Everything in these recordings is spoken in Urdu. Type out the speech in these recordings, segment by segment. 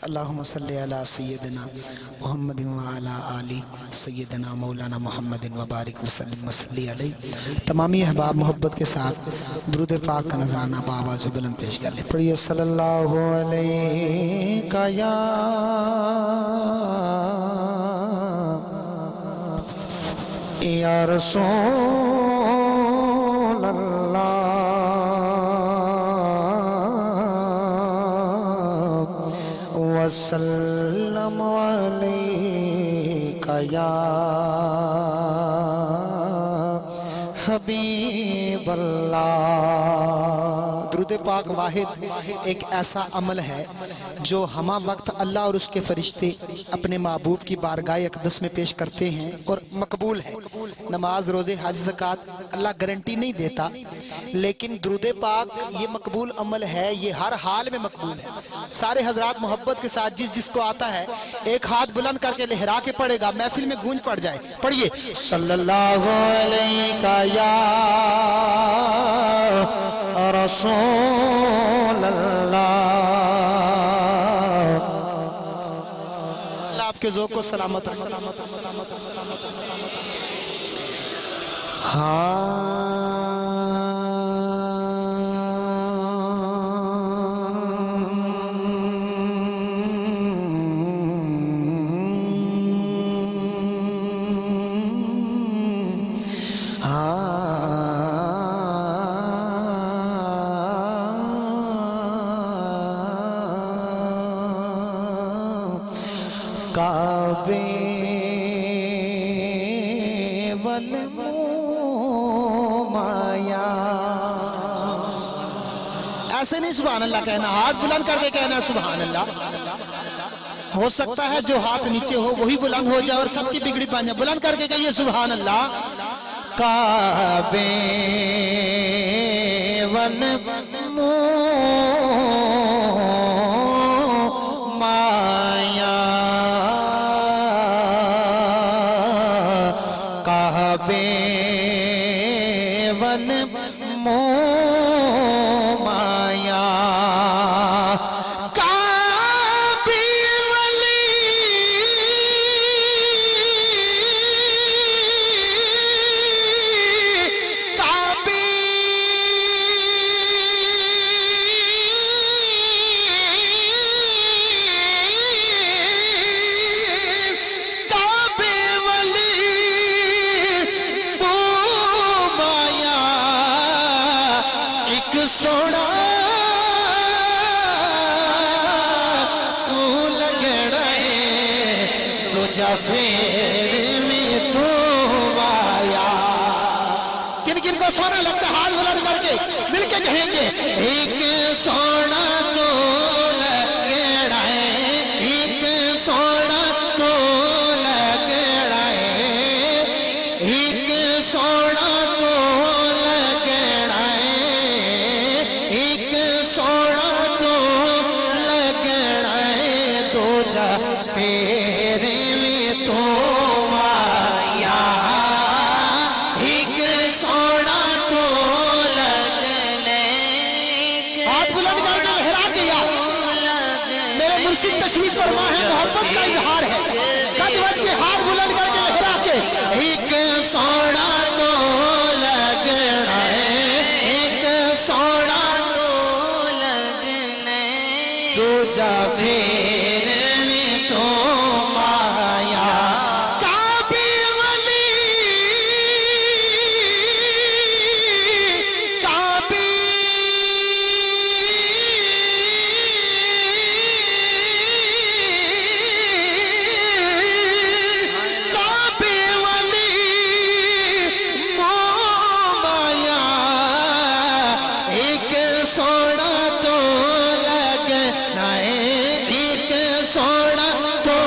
اللہم صلی علی سیدنا محمد وعلا آلی سیدنا مولانا محمد وبارک وسلم وصلی علیہ۔ تمامی احباب محبت کے ساتھ درود پاک کا نذرانہ بآواز بلند پیش کر لیں۔ پڑھیے صلی اللہ علیہ یا رسول اللہ وسلم علیک یا حبیب اللہ۔ درود پاک واحد ایک ایسا عمل ہے جو ہمہ وقت اللہ اور اس کے فرشتے اپنے محبوب کی بارگاہ اقدس میں پیش کرتے ہیں اور مقبول ہے۔ نماز، روزے، حج، زکوٰۃ اللہ گارنٹی نہیں دیتا، لیکن درود پاک یہ مقبول عمل ہے، یہ ہر حال میں مقبول ہے۔ سارے حضرات محبت کے ساتھ جس کو آتا ہے ایک ہاتھ بلند کر کے لہرا کے پڑھے گا، محفل میں گونج پڑ جائے۔ پڑھیے صلی اللہ علیہ یا رسول اللہ۔ اللہ آپ کے ذوق کو سلامت رکھے۔ کعبے والمایا، ایسے نہیں سبحان اللہ کہنا، ہاتھ بلند کر کے کہنا سبحان اللہ۔ ہو سکتا ہے جو ہاتھ نیچے ہو وہی بلند ہو جائے اور سب کی بگڑی پا جائے۔ بلند کر کے کہیے سبحان اللہ۔ کعبے والمایا، کعبے والمایا، کعبے والی کعبے کعبے والی مایا، ایک سونا تو لگڑا ہے تجھا پھر میں تو آیا۔ کن کن کو سونا لگتا ہے ہاتھ بلند کر کے مل کے کہیں گے ایک سونا تو لگڑا ہے، ایک سونا تو لگڑا ہے، ایک سونا تو لگڑا ہے، ایک سونا تو لگڑا ہے، دو جا پھیرے میں تو آیا، ایک سونا تو لگڑا ہے۔ ہاتھ بلند کر کے لہرا دیا، میرے مرشد تشویش فرما ہے، محبت کا اظہار ہے۔ قد وجہ کے ہاتھ بلند کر کے لہرا کے ایک سونا تو لگڑا ہے، ایک سونا تو لگڑا ہے، دو جا پھر میں تو آیا۔ کعبے والی کعبے کعبے والی مایا، ایک سونا تو لگنا ہے، ایک سونا تو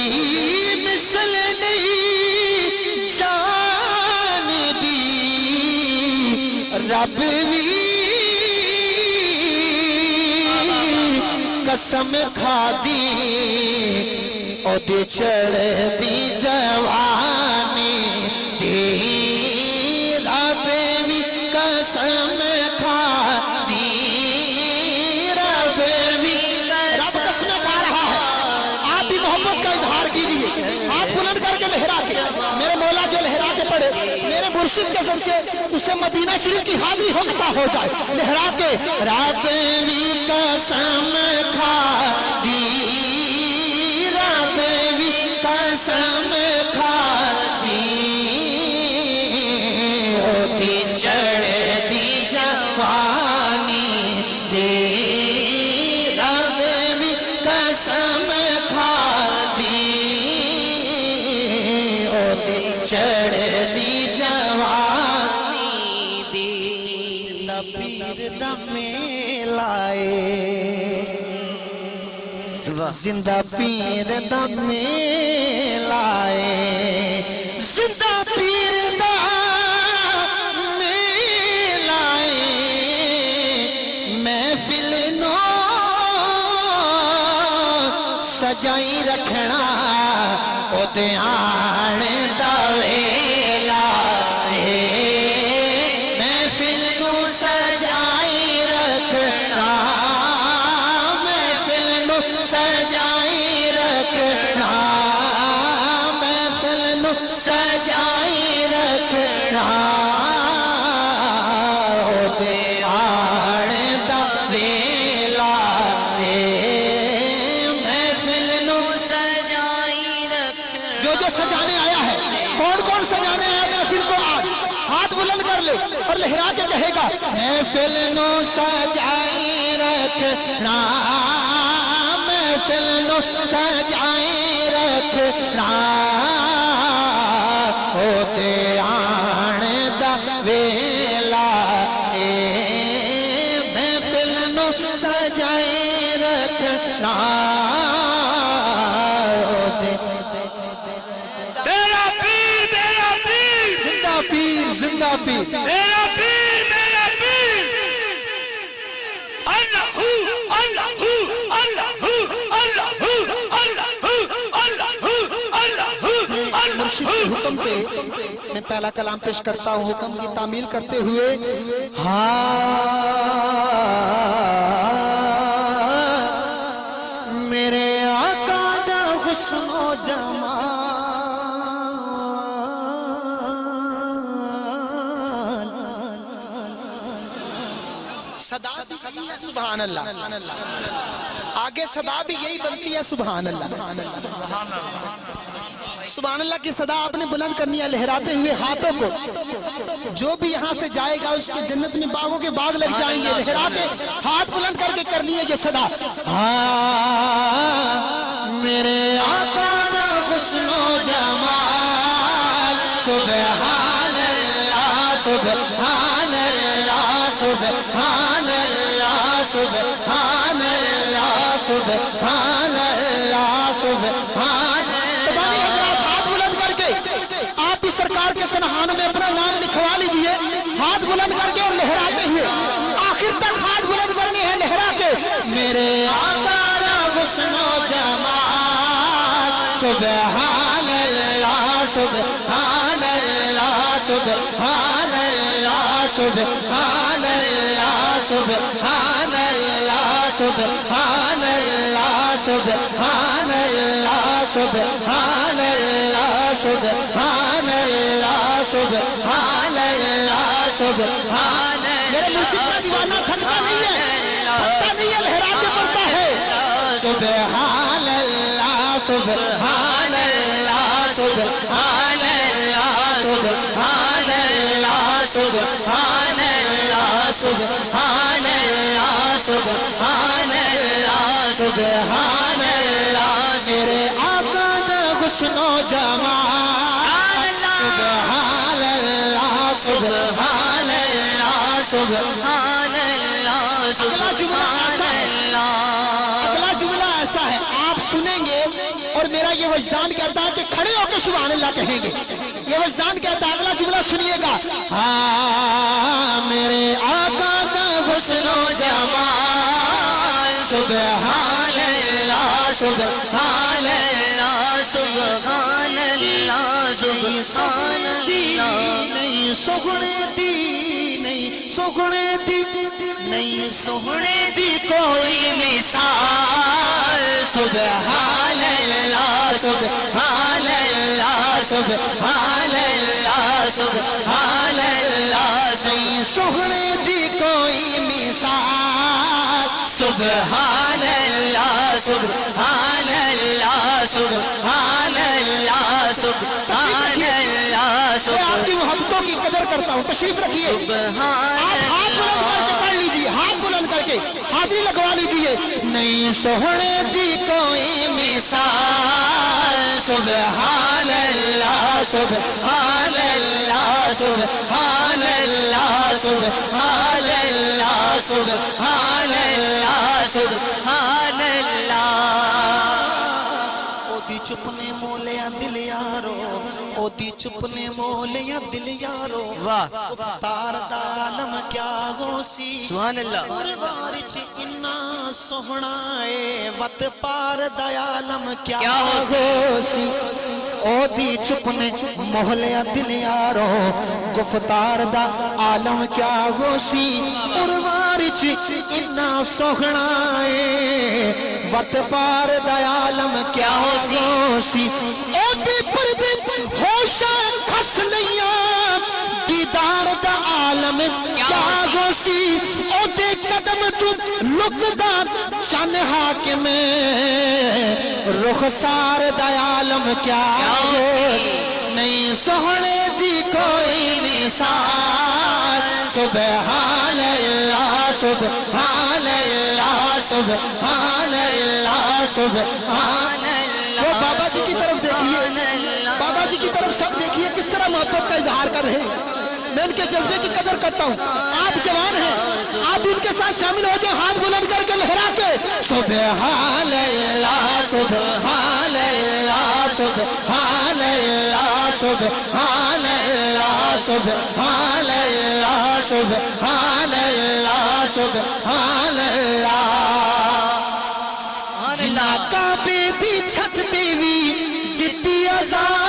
کوئی مثل نہیں جان دی رب بھی قسم کھا دی او دے چڑھ دی جوانی دی رب بھی قسم کھا دی رب بھی رب قسم کھا رہا ہے آپ بھی محبت کا اظہار کیجئے ہاتھ بلند کر کے لہرا کے میرے مولا جو لہرا کے پڑھے میرے مرشد کے ذریعے اسے مدینہ شریف کی حاضری ہوتا ہو جائے لہرا کے رب بھی قسم کھا دی رب بھی قسم کھا دی ہوتی چڑھتی جوانی دے رب بھی قسم کھا دی ہوتی چڑھتی جوانی دے زندہ پیر دم لائے زندہ پیر دم لائے زندہ پیر دم لائے محفل نو سجائی رکھنا او دھیان دا ویلا محفل نو سجائی رکھنا محفل نو سجائی رکھنا محفل نو سجائی رکھنا او دھیان دا ویلا محفل نو سجائی رکھنا جو سجانے آیا ہے کون کون سجانے آیا محفل کو آج ہاتھ بلند کر لے اور لہرا کے کہے گا محفل نو سجائی رکھنا محفل نو سجائی رکھنا ہوتے آن دا ویلا محفل نو سجائی رکھنا تیرا پیر میرا پیر زندہ پیر زندہ پیر میرا پیر میرا پیر اللہ اللہ اللہ اللہ اللہ مرشد کے حکم پہ میں پہلا کلام پیش کرتا ہوں حکم کی تعمیل کرتے ہوئے میرے آقا دا حسن و جمال صدا بھی یہی ہے سبحان اللہ آگے صدا بھی یہی بنتی ہے سبحان اللہ سبحان اللہ کی صدا آپ نے بلند کرنی ہے لہراتے ہوئے ہاتھوں کو جو بھی یہاں سے جائے گا اس کے جنت میں باغوں کے باغ لگ جائیں گے لہراتے ہاتھ بلند کر کے کرنی ہے یہ صدا میرے آقا دا حسن و جمال سبحان اللہ سبحان اللہ سبحان اللہ سبحان اللہ سبحان اللہ سبحان ہاتھ بلند کر کے آپ بھی سرکار کے سنہانوں میں اپنا نام لکھوا لیجئے ہاتھ بلند کر کے اور لہراتے ہوئے آخر تک ہاتھ بلند کرنی ہے لہرا کے میرے آقا دا حسن و جمال سبحان اللہ سبحان اللہ سبحان اللہ سبحان اللہ سبحان اللہ سبحان اللہ سبحان اللہ سبحان اللہ سبحان اللہ سبحان اللہ سبحان میرے مرشد کا دیوانہ تھکتا نہیں ہے لہرا کے پڑتا ہے سبحان اللہ سبحان اللہ سبحان اللہ سبحان اللہ سبحان اللہ سبحان اللہ سبحان اللہ سبحان اللہ میرے آقا دا حسن و جمال سبحان اللہ سبحان اللہ سبحان اللہ سبحان اللہ اگلا جملہ ایسا ہے آپ سنیں گے اور میرا یہ وجدان کہتا ہے کہ کھڑے ہو کے سبحان اللہ کہیں گے. یہ وجدان کہتا ہے. اگلا جملہ سنیے گا. ہاں میرے آقا کا حسن و جمال سبحان اللہ سبحان اللہ سبحان اللہ سبحان اللہ. نہیں سوگنے دی نہیں سوگنے دی نہیں سوگنے دی کوئی مثال سبحان اللہ سبحان اللہ سبحان اللہ سبحان اللہ. نہیں سوگنے دی کوئی مثال سبحان اللہ سبحان اللہ سبحان اللہ سبحان اللہ. میں آپ کی محبتوں کی قدر کرتا ہوں. تشریف رکھیے. آپ ہاتھ بلند کر کے پڑھ لیجیے. ہاتھ بلند کر کے حاضری لگوا لیجیے. نہیں سوہنے دی کوئی مثال سبحان اللہ سبحان اللہ سبحان اللہ سبحان اللہ سبحان اللہ سبحان اللہ. دی چپنے مولیا دل یارو او دی چپنے مولیا دل یارو گفتار دا عالم کیا ہو سی سبحان اللہ. پروار چ اتنا سوہنا اے وت پار دا عالم کیا ہو سی. او دی چپنے مولیا دل یارو گفتار دا عالم کیا ہو سی. پروار چ اتنا سوہنا اے وت پار دا عالم کیا ہو سی. او دی پردے ہوشاں کھس لیاں دیدار دا عالم کیا ہو سی. او دے قدم تو لکدا چن حاکم رخسار دا عالم کیا ہو سی. نہیں سوہنے دی کوئی مثال سبحان اللہ سبحان اللہ سبحان اللہ سبحان اللہ. وہ بابا جی کی طرف دیکھیے. بابا جی کی طرف سب دیکھیے کس طرح محبت کا اظہار کر رہے ہیں. میں ان کے جذبے کی قدر کرتا ہوں. آپ جوان ہیں, آپ ان کے ساتھ شامل ہو جائیں. ہاتھ بلند کر کے لہرا کے سبحان اللہ سبحان اللہ سبحان اللہ سبحان اللہ سبحان اللہ سبحان اللہ سبحان اللہ. جنا کعبے دی چھت تے وی دتی اذان.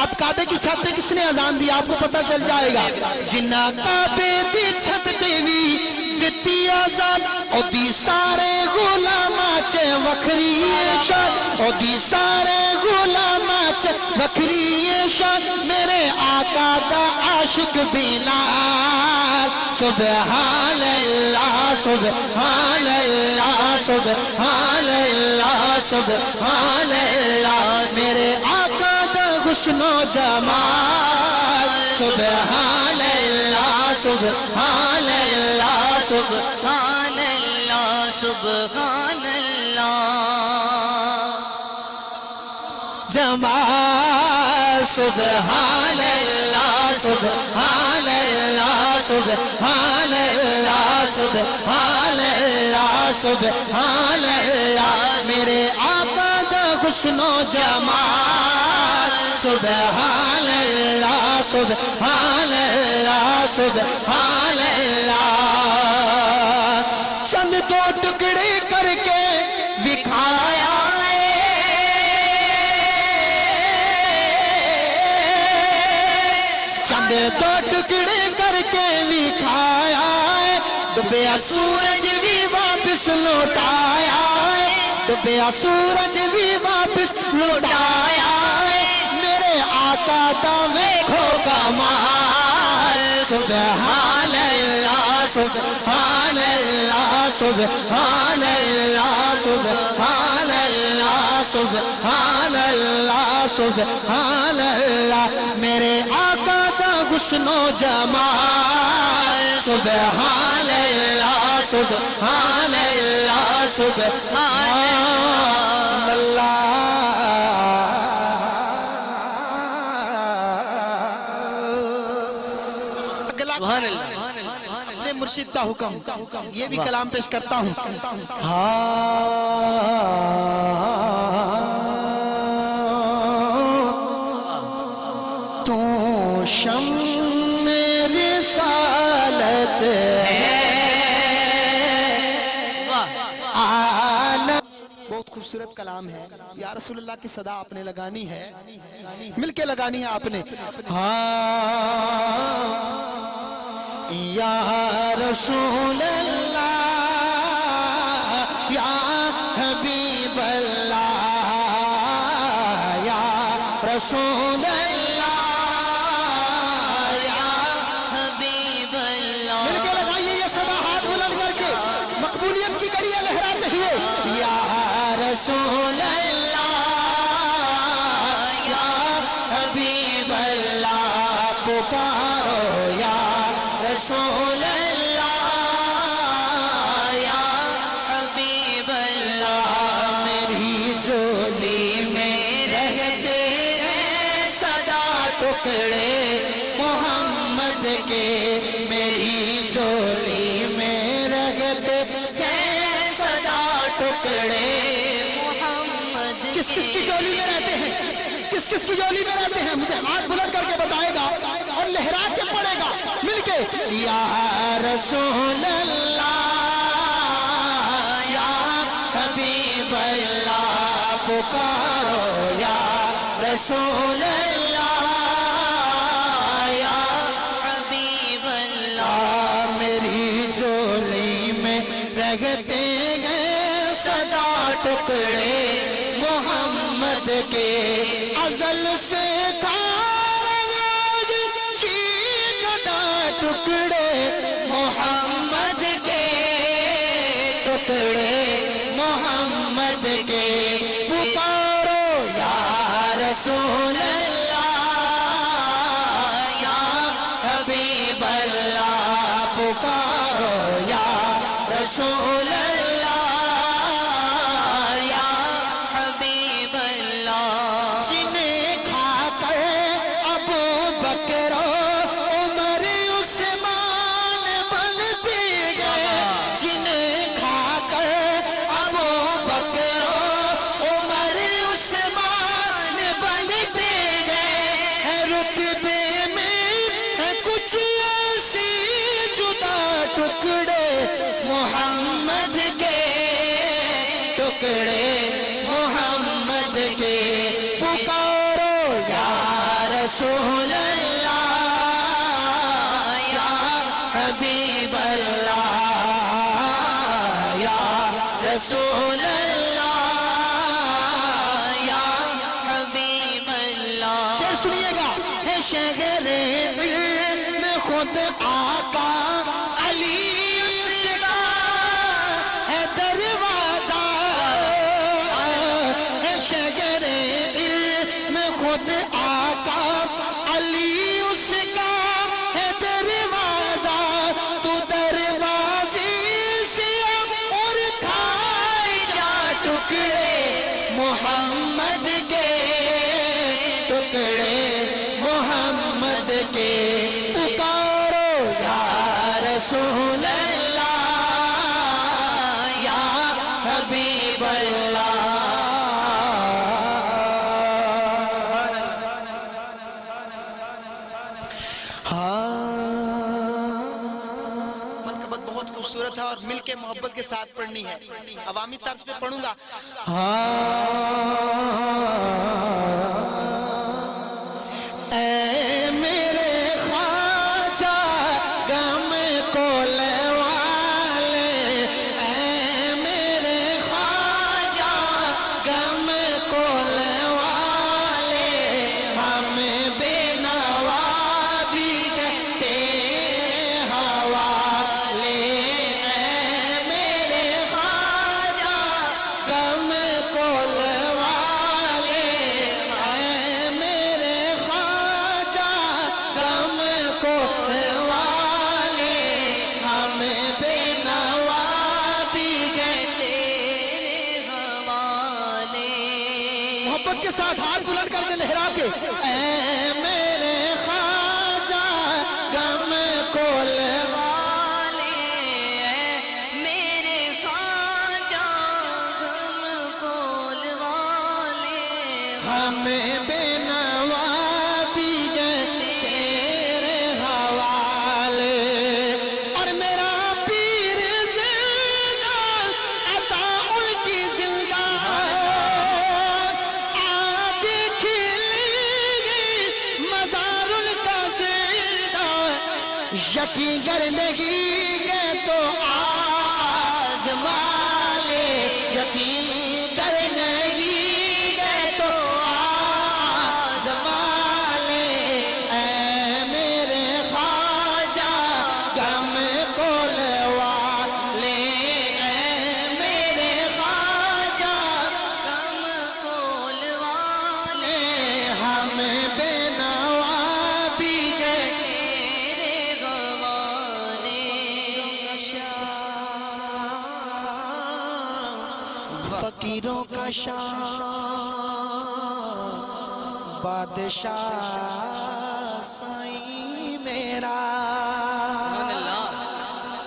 اب کعبے کی چھت پہ کس نے اذان دی آپ کو پتہ چل جائے گا. جنا کعبے دی چھت تے وی دتی اذان او دی سارے غلاماں چ وکھری شان او دی سارے غلاماں چ وکھری شان. میرے آقا دا عاشق بلال سبحان اللہ سبحان اللہ سبحان اللہ سبحان اللہ. میرے آقا دا حسن و جمال سبحان اللہ سبحان اللہ سبحان اللہ سبحان اللہ. جمال سبحان اللہ سبحان اللہ سبحان اللہ سبحان اللہ سبحان اللہ. میرے آقا دا حسن و جمال سبحان اللہ سبحان اللہ سبحان اللہ. چند دو ٹکڑے کر کے دکھایا چند دو ٹکڑے کر کے دکھایا. ڈوبیا سورج بھی واپس لوٹایا. ڈوبیا سورج بھی واپس لوٹایا. میرے آقا دا ویکھو کمال سبحان اللہ سبحان اللہ سبحان اللہ سبحان اللہ سبحان اللہ سبحان اللہ. میرے آقا دا حسن و جمال سبحان اللہ سبحان اللہ سبحان اللہ. اپنے مرشد کا حکم، یہ بھی کلام پیش کرتا ہوں۔ تو شمع رسالت بہت خوبصورت کلام ہے۔ یا رسول اللہ کی صدا آپ نے لگانی ہے، مل کے لگانی ہے آپ نے۔ یا رسول اللہ یا حبیب اللہ یا رسول اللہ یا حبیب اللہ، مل کے لگائیے یہ صدا ہاتھ بلند کر کے، مقبولیت کی کڑیاں لہراتے ہوئے۔ یا رسول اللہ یا حبیب اللہ، پکارو یا رسول اللہ یا حبیب اللہ، میری جھولی میں رہتے ہیں سدا ٹکڑے محمد کے، میری جھولی میں رہتے ہیں سدا ٹکڑے محمد کے۔ کس کس کی جھولی میں رہتے ہیں؟ کس کس کی جھولی میں رہتے ہیں؟ مجھے ہاتھ بلند کر کے بتائے گا اور لہرا کے پڑے گا مل کے۔ یا رسول اللہ یا حبیب اللہ، پکارو یا رسول اللہ یا حبیب اللہ، میری جھولی میں رہتے ہیں سدا ٹکڑے محمد کے، ازل سے ٹکڑے محمد کے، ٹکڑے محمد کے، پکارو یا رسول اللہ یا حبیب اللہ، پکارو یا رسول اللہ یا حبیب اللہ، جنہیں کھا کر ابو بکر محمد کے، ٹکڑے محمد کے، پکارو یا رسول اللہ یا حبیب اللہ یا رسول اللہ یا حبیب اللہ۔ شعر سنیے گا، ہے شہر علم خود آقا علی خود آقا علی اس کا ہے دروازہ، تو دروازے سے اور کھائے جا ٹکڑے محمد کے، ٹکڑے محمد کے، پکارو یا رسول اللہ یا حبیب اللہ۔ خوبصورت ہے اور مل کے محبت کے ساتھ پڑھنی ہے، عوامی طرز پہ پڑھوں گا۔ اے میرے خواجہ غم کو لے والے، اے میرے خواجہ غم کو لے والے، ہمیں بے نوا بھی تیرے حوالے، کے ساتھ ہاتھ بلند کر کے لہرا کے، اے میرے خواجہ غم کو لے والے، یقین کرنے کی گئے تو آزما لے یقین کرنے کی گئے تو آزما لے اے میرے خواجہ غم کو لوا لے اے میرے خواجہ غم کو لوا لے ہم بے نوا بھی گئے تیرے گوانے فقیروں کا شاہ بادشاہ سائیں میرا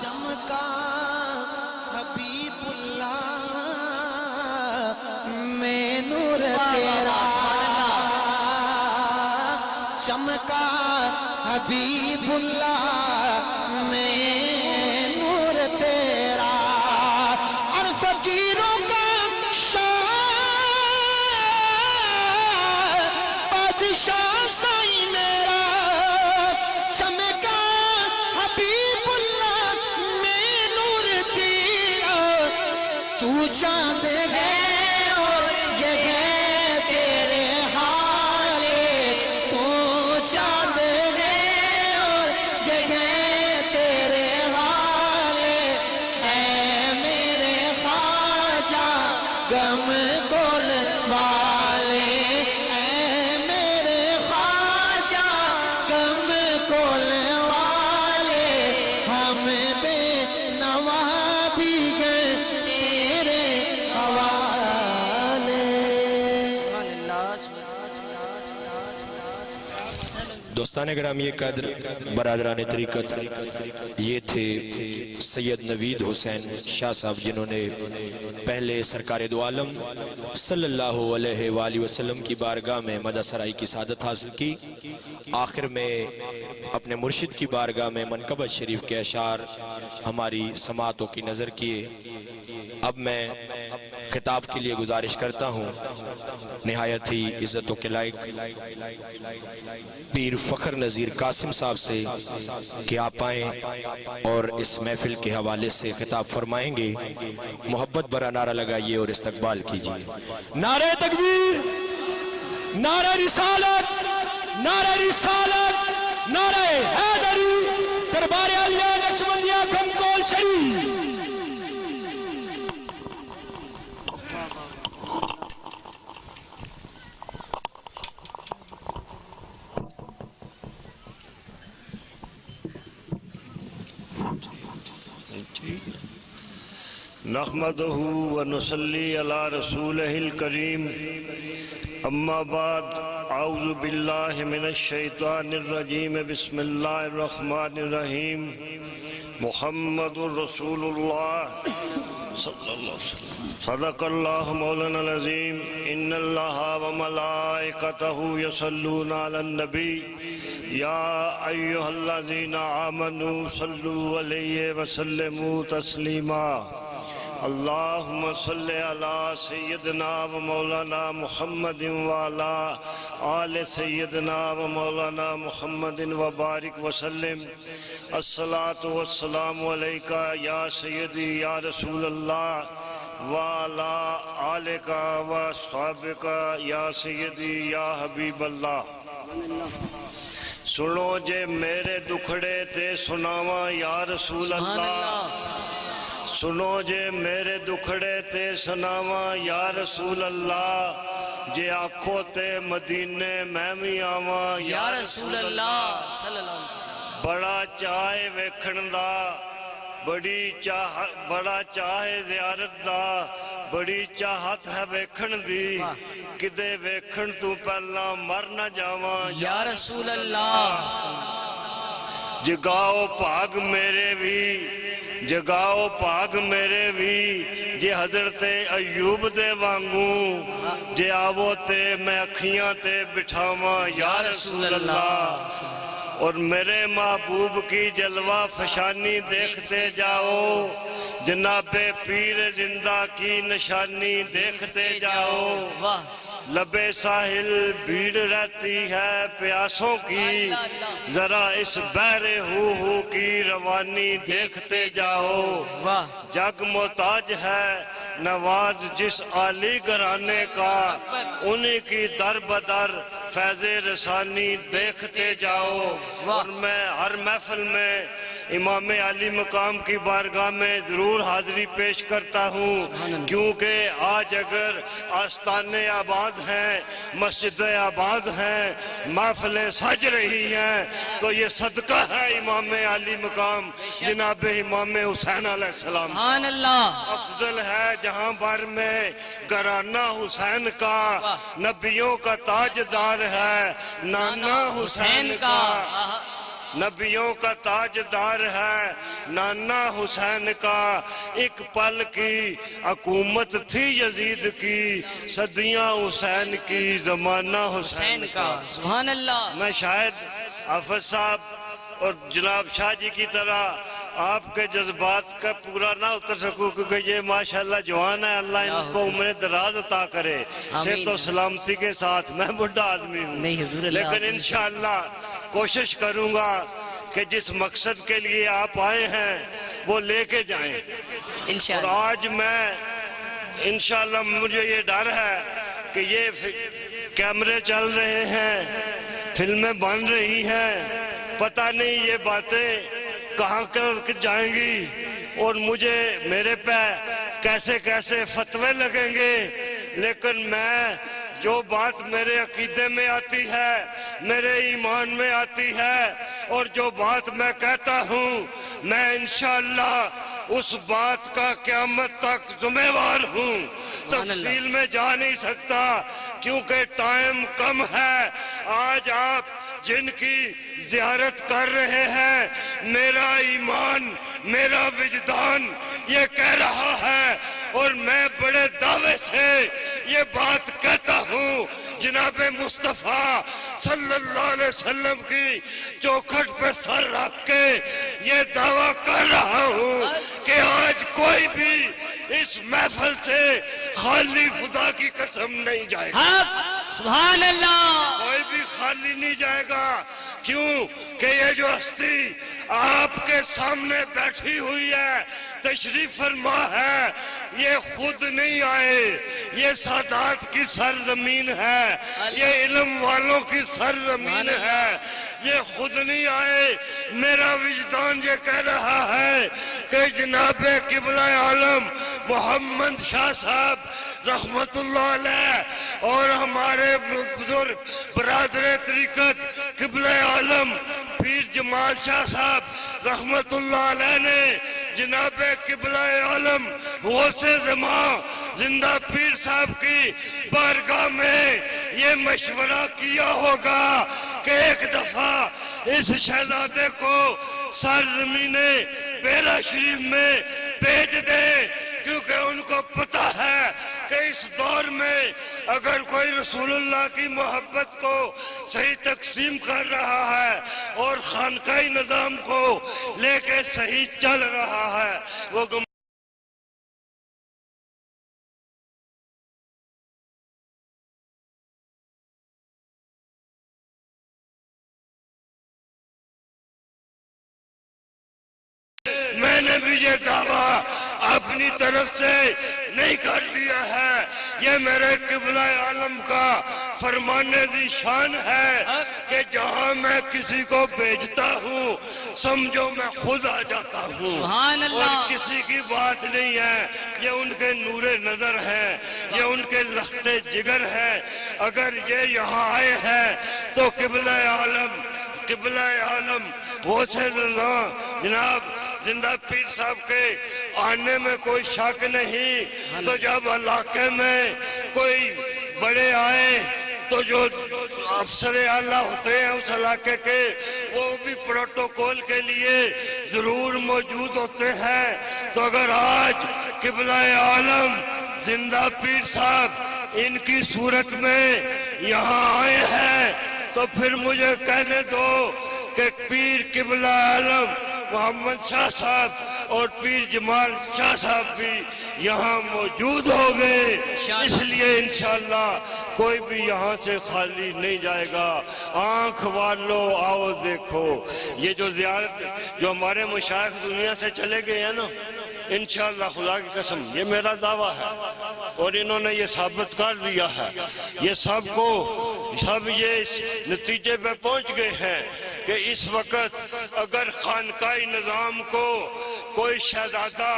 چمکا حبیب اللہ میں نور تیرا چمکا حبیب اللہ میں نور تیرا اور فقیروں کا بادشاہ سائیں میرا چمکا حبیب اللہ میں نور تیرا تو چاند ہے اور یہ ہے تیرے حالے تو چاند ہے اور یہ ہے تیرے حالے اے میرے خواجہ غم کول والے اے میرے خواجہ غم کول والے ہم بے نوا بھی گئے تیرے حوالے دوستان گرامی قدر برادران طریقت، یہ تھے سید نوید حسین شاہ صاحب جنہوں نے پہلے سرکار دو عالم صلی اللہ علیہ وآلہ وسلم کی بارگاہ میں مدح سرائی کی سعادت حاصل کی، آخر میں اپنے مرشد کی بارگاہ میں منقبت شریف کے اشعار ہماری سماعتوں کی نظر کیے۔ اب میں خطاب کے لیے گزارش کرتا ہوں نہایت ہی عزتوں کے لائق پیر فخر نذیر قاسم صاحب سے کہ آپ آئیں اور اس محفل کے حوالے سے خطاب فرمائیں گے۔ محبت برا نعرہ لگائیے اور استقبال کیجیے۔ نعرہ تکبیر، نعرہ رسالت، نعرہ رسالت، نعرہ حیدری، دربار عالیہ نقشبندیہ کھمکول شریف۔ نحمده ونصلي على رسوله الكريم اما بعد اعوذ بالله من الشيطان الرجيم بسم الله الرحمن الرحيم محمد رسول الله صلى الله عليه وسلم صدق الله مولانا العظيم ان الله وملائكته يصلون على النبي يا ايها الذين امنوا صلوا عليه وسلموا تسليما اللهم صل على سيدنا ومولانا محمد وعلى آل سيدنا ومولانا محمد وبارك وسلم الصلاة والسلام عليك يا سيدي يا رسول الله وعلى آلك وأصحابك يا سيدي يا حبيب الله سنو جے میرے دکھڑے تے سناواں یا رسول اللہ سنو جے میرے دکھڑے تے سناواں یا رسول اللہ جے آنکھوں تے مدینے میں بھی آواں یا رسول اللہ صلی اللہ علیہ وسلم۔ بڑا چاہے ویکھن دا بڑا چاہے زیارت دا بڑی چاہت ہے ویکھن دی کدے ویکھن تو پہلا مر نہ جاواں یا رسول اللہ جگاؤ پاگ میرے بھی جگاؤ پاگ میرے بھی جے حضرت ایوب دے وانگوں جے آوو تے میں اکھیاں تے بٹھاواں یا رسول اللہ اور میرے محبوب کی جلوہ فشانی دیکھتے جاؤ جناب پیر زندہ کی نشانی دیکھتے جاؤ لبے ساحل بھیڑ رہتی ہے پیاسوں کی، ذرا اس بحر ہو کی روانی دیکھتے جاؤ۔ واہ جگ محتاج ہے نواز جس عالی گھرانے کا، انہی کی در بدر فیض رسانی دیکھتے جاؤ۔ اور میں ہر محفل میں امام علی مقام کی بارگاہ میں ضرور حاضری پیش کرتا ہوں، کیونکہ آج اگر آستانے آباد ہیں، مسجد آباد ہیں، محفلیں سج رہی ہیں، تو یہ صدقہ ہے امام علی مقام جناب امام حسین علیہ السلام۔ سبحان اللہ، افضل ہے جہاں بھر میں گھرانہ حسین کا، نبیوں کا تاجدار ہے نانا حسین کا، نبیوں کا تاجدار ہے نانا حسین کا۔ ایک پل کی حکومت تھی یزید کی، صدیاں حسین کی زمانہ حسین کا۔ سبحان اللہ۔ میں شاید حافظ صاحب اور جناب شاہ جی کی طرح آپ کے جذبات کا پورا نہ اتر سکوں، کیونکہ یہ ماشاءاللہ جوان ہے، اللہ ان کو عمر دراز عطا کرے صحت و سلامتی کے ساتھ۔ میں بڑھا آدمی ہوں نہیں حضور اللہ، لیکن انشاءاللہ کوشش کروں گا کہ جس مقصد کے لیے آپ آئے ہیں وہ لے کے جائیں۔ اور انشاءاللہ آج میں انشاءاللہ مجھے یہ ڈر ہے کہ یہ کیمرے چل رہے ہیں، فلمیں بن رہی ہیں، پتہ نہیں یہ باتیں کہاں جائیں گی اور مجھے میرے پہ کیسے کیسے فتوے لگیں گے، لیکن میں جو بات میرے عقیدے میں آتی ہے، میرے ایمان میں آتی ہے، اور جو بات میں کہتا ہوں، میں انشاءاللہ اس بات کا قیامت تک ذمہ وار ہوں۔ تفصیل میں جا نہیں سکتا کیونکہ ٹائم کم ہے۔ آج آپ جن کی زیارت کر رہے ہیں، میرا ایمان، میرا وجدان یہ کہہ رہا ہے، اور میں بڑے دعوے سے یہ بات کہتا ہوں، جناب مصطفیٰ صلی اللہ علیہ وسلم کی چوکھٹ پہ سر رکھ کے یہ دعویٰ کر رہا ہوں کہ آج کوئی بھی اس محفل سے خالی خدا کی قسم نہیں جائے گا۔ حق سبحان اللہ، کوئی بھی خالی نہیں جائے گا، کیوں کہ یہ جو ہستی آپ کے سامنے بیٹھی ہوئی ہے، تشریف فرما ہے، یہ خود نہیں آئے، یہ سادات کی سرزمین ہے، یہ علم والوں کی سرزمین ہے، یہ خود نہیں آئے۔ میرا وجدان یہ کہہ رہا ہے کہ جناب قبلہ عالم محمد شاہ صاحب رحمت اللہ علیہ اور ہمارے بزرگ برادر طریقت قبلہ عالم پیر جمال شاہ صاحب رحمت اللہ علیہ نے جناب قبلہ عالم غوث زمان زندہ پیر صاحب کی بارگاہ میں یہ مشورہ کیا ہوگا کہ ایک دفعہ اس شہزادے کو سرزمین بیرا شریف میں بھیج دیں، کیونکہ ان کو پتہ ہے کہ اس دور میں اگر کوئی رسول اللہ کی محبت کو صحیح تقسیم کر رہا ہے اور خانقاہی نظام کو لے کے صحیح چل رہا ہے، وہ میں نے بھی یہ دعویٰ اپنی طرف سے نہیں کر دیا ہے، یہ میرے قبلہ عالم کا فرمان ذی شان ہے کہ جہاں میں کسی کو بھیجتا ہوں سمجھو میں خود آ جاتا ہوں، سبحان اللہ، اور کسی کی بات نہیں ہے، یہ ان کے نور نظر ہے، یہ ان کے لخت جگر ہے۔ اگر یہ یہاں آئے ہیں تو قبلہ عالم وہ سے جناب زندہ پیر صاحب کے آنے میں کوئی شک نہیں۔ تو جب علاقے میں کوئی بڑے آئے تو جو افسر اعلیٰ ہوتے ہیں اس علاقے کے، وہ بھی پروٹوکول کے لیے ضرور موجود ہوتے ہیں۔ تو اگر آج قبلہ عالم زندہ پیر صاحب ان کی صورت میں یہاں آئے ہیں تو پھر مجھے کہنے دو کہ پیر قبلہ عالم محمد شاہ صاحب اور پیر جمال شاہ صاحب بھی یہاں موجود ہوں گے۔ اس لیے انشاءاللہ کوئی بھی یہاں سے خالی نہیں جائے گا۔ آنکھ والو آؤ دیکھو، یہ جو زیارت جو ہمارے مشائخ دنیا سے چلے گئے ہیں نا، انشاءاللہ خدا کی قسم یہ میرا دعویٰ ہے اور انہوں نے یہ ثابت کر دیا ہے، یہ سب یہ نتیجے پہ پہنچ گئے ہیں کہ اس وقت اگر خانقاہی نظام کو کوئی شہزادہ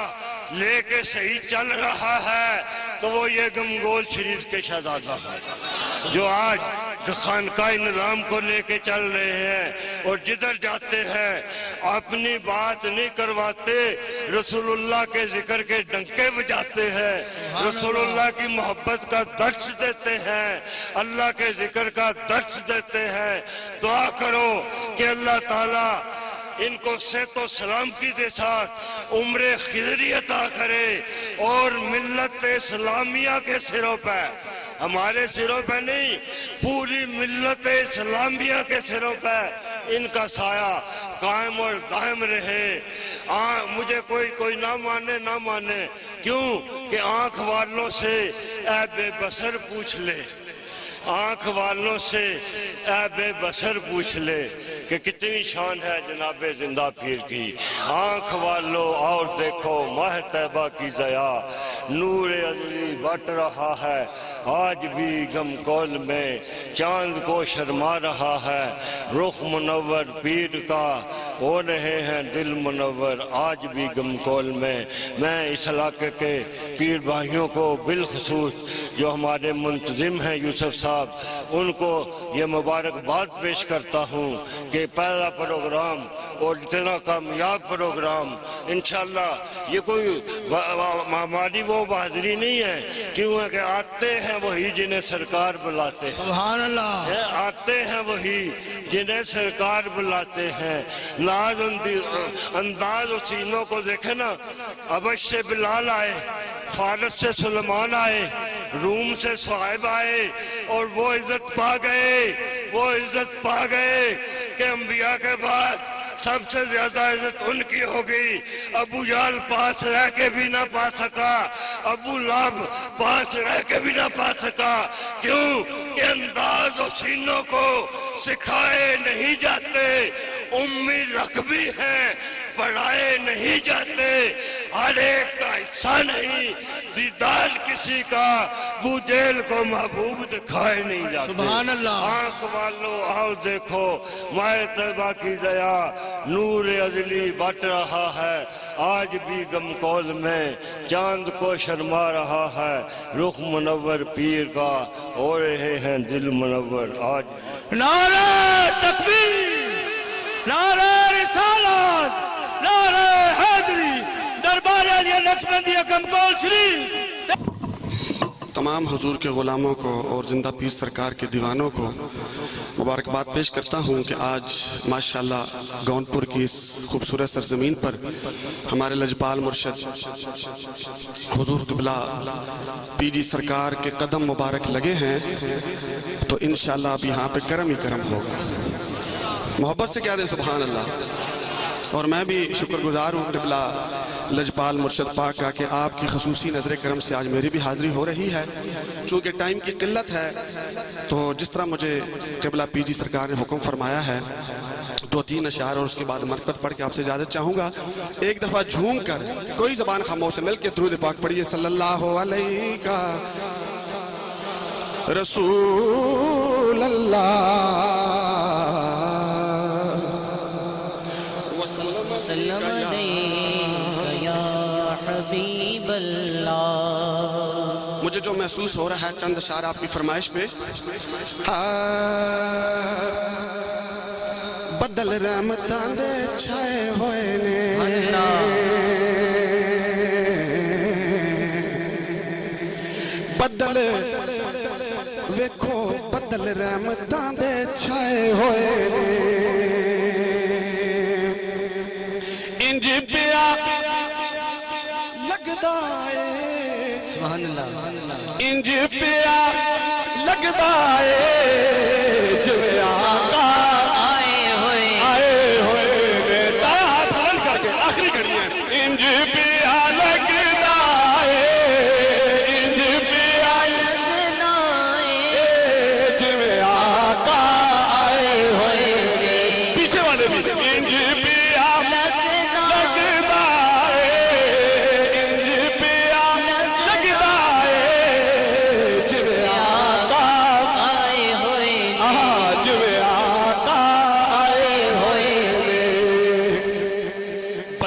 لے کے صحیح چل رہا ہے تو وہ یہ گمگول شریف کے شہزادہ ہے جو آج خانقاہی نظام کو لے کے چل رہے ہیں، اور جدھر جاتے ہیں اپنی بات نہیں کرواتے، رسول اللہ کے ذکر کے ڈنکے بجاتے ہیں، رسول اللہ کی محبت کا درس دیتے ہیں، اللہ کے ذکر کا درس دیتے ہیں۔ دعا کرو کہ اللہ تعالیٰ ان کو صحت و سلامتی کے ساتھ عمر خضری عطا کرے اور ملت اسلامیہ کے سروں پہ، ہمارے سروں پہ نہیں، پوری ملت اسلامیہ کے سروں پہ ان کا سایہ قائم اور دائم رہے۔ مجھے کوئی نہ مانے کیوں کہ آنکھ والوں سے اے بے بصر پوچھ لے، آنکھ والوں سے اے بے بصر پوچھ لے کہ کتنی شان ہے جناب زندہ پیر کی۔ آنکھ والو اور دیکھو ماہ طیبہ کی ضیا، نور ازلی بٹ رہا ہے آج بھی غم کول میں، چاند کو شرما رہا ہے رخ منور پیر کا، ہو رہے ہیں دل منور آج بھی غم کول میں۔ میں اس علاقے کے پیر بھائیوں کو بالخصوص جو ہمارے منتظم ہیں یوسف صاحب، ان کو یہ مبارکباد پیش کرتا ہوں کہ پہلا پروگرام اور اتنا کامیاب پروگرام انشاءاللہ، یہ کوئی ہماری وہ بہادری نہیں ہے، کیوں ہے کہ آتے ہیں وہی جنہیں سرکار بلاتے ہیں، سبحان اللہ، آتے ہیں وہی جنہیں سرکار بلاتے ہیں۔ ناز انداز و سینوں کو دیکھیں نا، حبش سے بلال آئے، فارس سے سلیمان آئے، روم سے صہیب آئے اور وہ عزت پا گئے کہ انبیاء کے بعد سب سے زیادہ عزت ان کی ہوگی۔ ابو جہل پاس رہ کے بھی نہ پا سکا، ابو لہب پاس رہ کے بھی نہ پا سکا، کیوں کہ انداز و سینوں کو سکھائے نہیں جاتے، امی لقبی ہیں پڑھائے نہیں جاتے، ہر ایک کا حصہ نہیں، دیدار کسی کا بو جیل کو محبوب دکھائے نہیں جاتے۔ سبحان اللہ۔ آنکھ والو آؤ دیکھو ماہ طیبہ کی ضیا، نور ازلی بٹ رہا ہے آج بھی غم کول میں، چاند کو شرما رہا ہے رخ منور پیر کا، ہو رہے ہیں دل منور آج۔ نعرہ تکبیر، نعرہ رسالت، نعرہ حیدری، دربار علی نقشبندی گمگول شریف۔ تمام حضور کے غلاموں کو اور زندہ پیر سرکار کے دیوانوں کو مبارکباد پیش کرتا ہوں کہ آج ماشاءاللہ گونپور کی اس خوبصورت سرزمین پر ہمارے لجپال مرشد حضور قبلہ پی جی سرکار کے قدم مبارک لگے ہیں، تو انشاءاللہ اب یہاں پہ کرم ہی کرم ہوگا۔ محبت سے کہہ دیں سبحان اللہ۔ اور میں بھی شکر گزار ہوں قبلہ لجپال مرشد پاک کا کہ آپ کی خصوصی نظر کرم سے آج میری بھی حاضری ہو رہی ہے۔ چونکہ ٹائم کی قلت ہے تو جس طرح مجھے قبلہ پی جی سرکار نے حکم فرمایا ہے 2-3 اشعار اور اس کے بعد مرکت پڑھ کے آپ سے اجازت چاہوں گا۔ ایک دفعہ جھوم کر کوئی زبان خاموش سے مل کے درود پاک پڑھیے، صلی اللہ علیہ رسول سلام علیکہ یا حبیب اللہ۔ مجھے جو محسوس ہو رہا ہے چند اشعار آپ کی فرمائش پہ، بدل رحمتاں دے چھائے ہوئے نے، بدل ویکھو بدل رحمتاں دے چھائے ہوئے نے، انج پیا لگدا ہے، سبحان اللہ، انج پیا لگدا ہے جویں آقا آئے ہوئے نے، تایا ہاتھ بلند کر کے آخری گھڑی ہے، انج پیا لگدا ہے، انج پیا لگنا ہے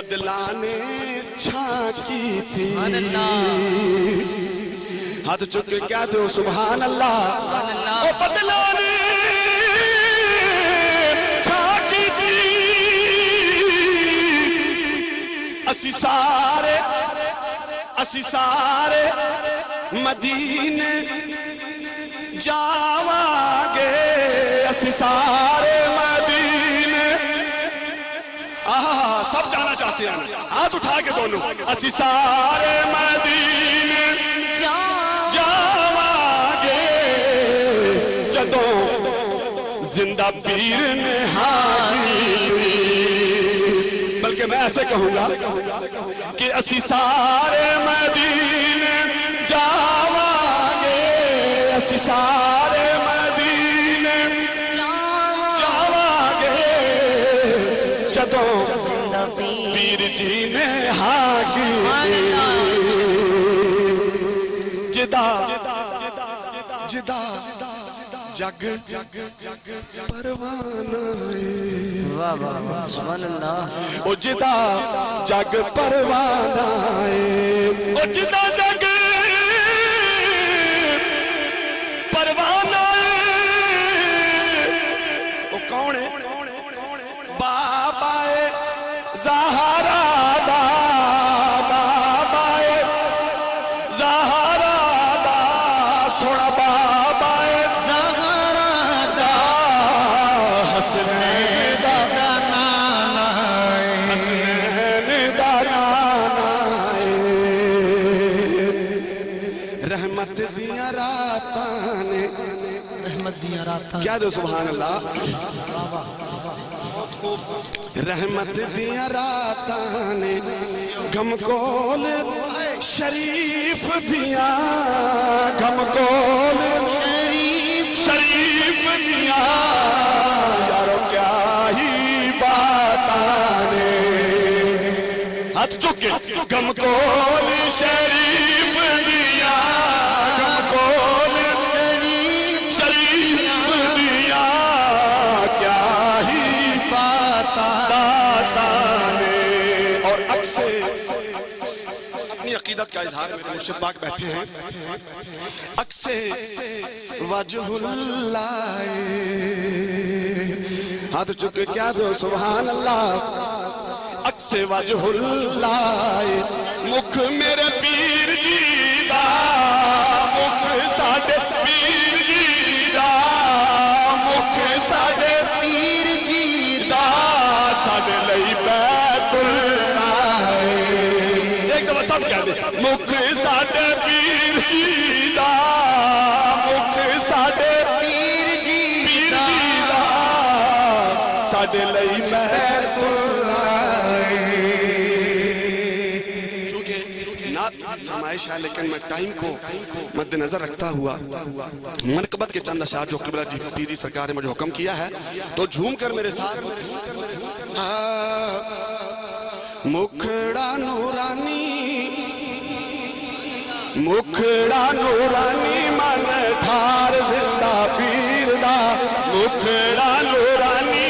بدلا نے چھانکی تھی ہاتھ چک کے کہہ دو سبحان اللہ او بدلا نے چھانکی تھی اسی سارے مدینے جاواں گے اسی سارے مدینے سب جانا چاہتے ہیں ہاتھ اٹھا کے دونوں اسی سارے مدینے جاواں گے جدوں زندہ پیر نے حاضری بلکہ میں ایسے کہوں گا کہ اسی سارے مدینے جاواں گے اسی سارے مدینے جاواں گے جدوں پیر جی نے حاضری جدا جگ پروانہ واہ واہ واہ سبحان اللہ او جدا جگ پروانہ او جدا جگ پروانہ او کون ہے بابا زہرا دا بابا زہرا دا سونا بابا رحمت دیاں راتاں کیا دو سبحان اللہ رحمت دیاں راتاں نے غم کول شریف دیاں غم کول شریف دیاں یارو کیا ہی باتاں نے ہاتھ چکے غم کول شریف دیاں غم کول شریف دیاں کیا ہی باتاں نے اور اکثر اپنی عقیدت کا اظہار میرے مرشد پاک بیٹھے ہیں اکثر وجہ اللہ ہاتھ چکے کیا دو سبحان اللہ اکثر وجہ اللہ مکھ میرے پیر جی دا مکھ ساڈے پیر جی دا مکھ ساڈے پیر جی دا ساڈے لئی بیت اللہ ایک دفعہ سب کہہ دے مکھ ساڈے پیر جی دا مکھ ساڈے پیر جی دا ساڈے لئی بیت اللہ فرمائش ہے لیکن میں ٹائم کو مد نظر رکھتا ہوا منقبت کے چند اشعار جو قبلہ جی پیری سرکار نے مجھے حکم کیا ہے تو جھوم کر میرے ساتھ مکھڑا نورانی من ٹھار زندہ پیر دا مکھڑا نورانی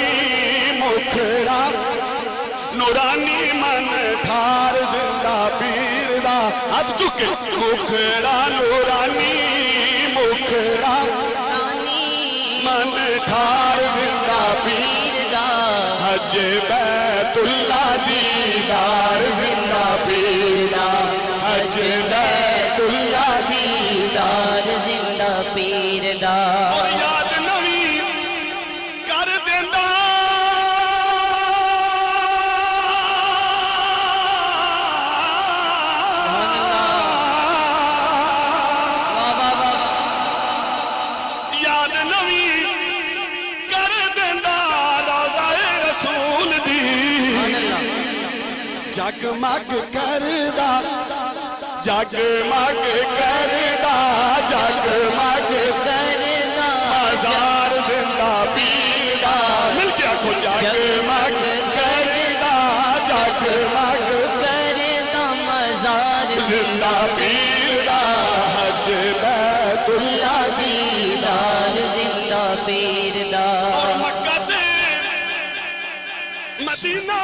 من ٹھار زندہ پیر دا ہاتھ چکے مکھڑا نورانی مکھڑا من ٹھار زندہ پیر دا حج بیت اللہ دیدار زندہ پیر دا حج بیت اللہ دیدار زندہ پیر دا اور یاد نوی کر دیندہ یاد نوی کر دیندہ روضہ رسول دی جگمگ کردہ جگمگ کردہ جگمگ کردہ ہزار زندہ پیر دا مل کے آنکھو جگمگ کردہ جگمگ کردہ مزار زندہ پیر دا حج بیت اللہ دیدار زندہ پیر دا اور مکہ دے مدینہ